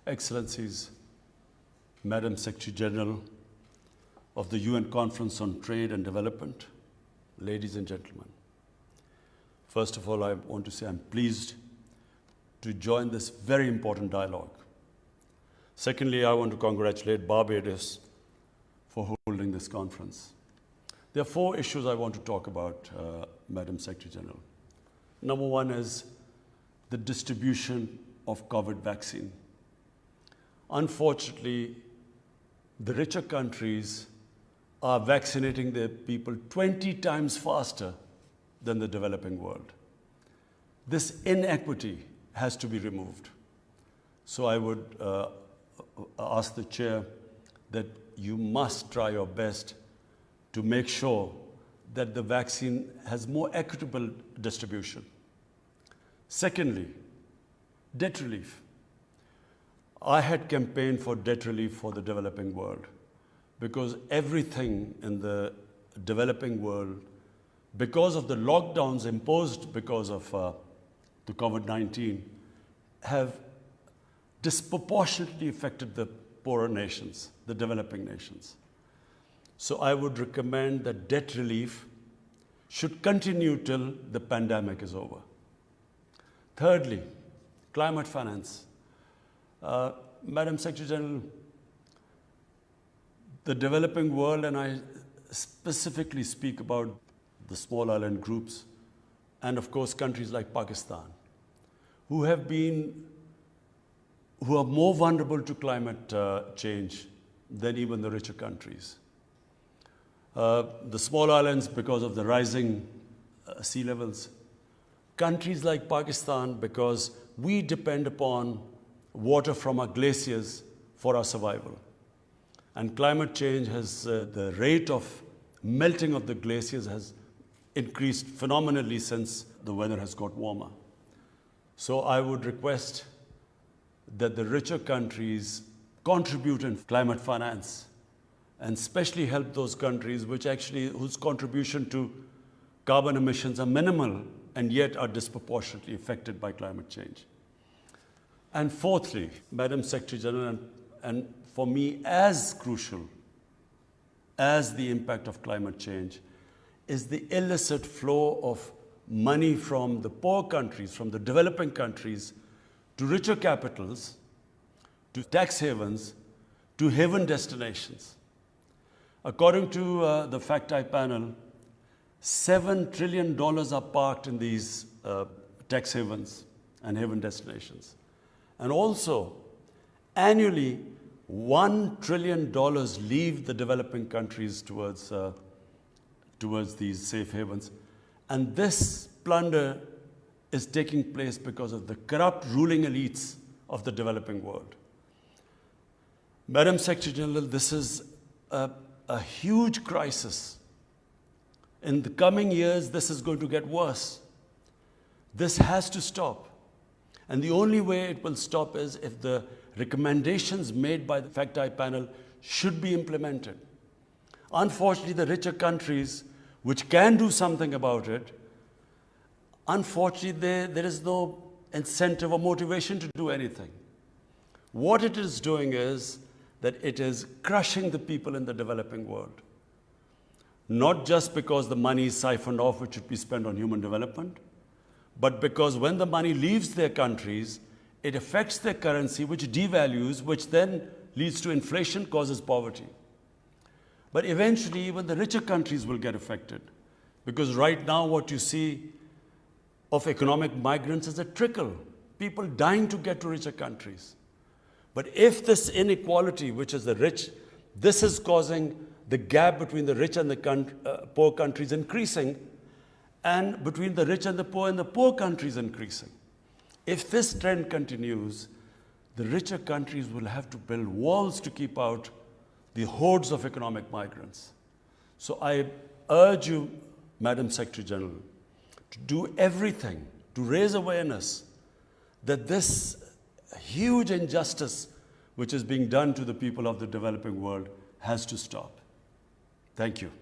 Excellencies, Madam Secretary General of the UN Conference on Trade and Development, ladies and gentlemen. First of all, I want to say I'm pleased to join this very important dialogue. Secondly, I want to congratulate Barbados for holding this conference. There are 4 issues I want to talk about, Madam Secretary General. Number 1 is the distribution of COVID vaccine. Unfortunately, the richer countries are vaccinating their people 20 times faster than the developing world. This inequity has to be removed. So I would ask the Chair that you must try your best to make sure that the vaccine has more equitable distribution. Secondly, debt relief. I had campaigned for debt relief for the developing world because everything in the developing world, because of the lockdowns imposed because of the COVID-19, have disproportionately affected the poorer nations, the developing nations. So I would recommend that debt relief should continue till the pandemic is over. Thirdly, climate finance. Madam Secretary General, the developing world, and I specifically speak about the small island groups, and of course countries like Pakistan, who are more vulnerable to climate change than even the richer countries. The small islands because of the rising sea levels. Countries like Pakistan because we depend upon water from our glaciers for our survival. And climate change has, the rate of melting of the glaciers has increased phenomenally since the weather has got warmer. So I would request that the richer countries contribute in climate finance and especially help those countries whose contribution to carbon emissions are minimal and yet are disproportionately affected by climate change. And fourthly, Madam Secretary General, and for me as crucial as the impact of climate change, is the illicit flow of money from the poor countries, from the developing countries, to richer capitals, to tax havens, to haven destinations. According to the Fact-I panel, $7 trillion are parked in these tax havens and haven destinations. And also, annually, $1 trillion leave the developing countries towards these safe havens. And this plunder is taking place because of the corrupt ruling elites of the developing world. Madam Secretary General, this is a huge crisis. In the coming years, this is going to get worse. This has to stop. And the only way it will stop is if the recommendations made by the Fact-I panel should be implemented. Unfortunately, the richer countries, which can do something about it, unfortunately, there is no incentive or motivation to do anything. What it is doing is that it is crushing the people in the developing world. Not just because the money is siphoned off, which should be spent on human development, but because when the money leaves their countries, it affects their currency, which devalues, which then leads to inflation, causes poverty. But eventually, even the richer countries will get affected. Because right now, what you see of economic migrants is a trickle. People dying to get to richer countries. But if this inequality, which is the rich, this is causing the gap between the rich and the poor countries increasing, and between the rich and the poor countries increasing. If this trend continues, the richer countries will have to build walls to keep out the hordes of economic migrants. So I urge you, Madam Secretary General, to do everything to raise awareness that this huge injustice which is being done to the people of the developing world has to stop. Thank you.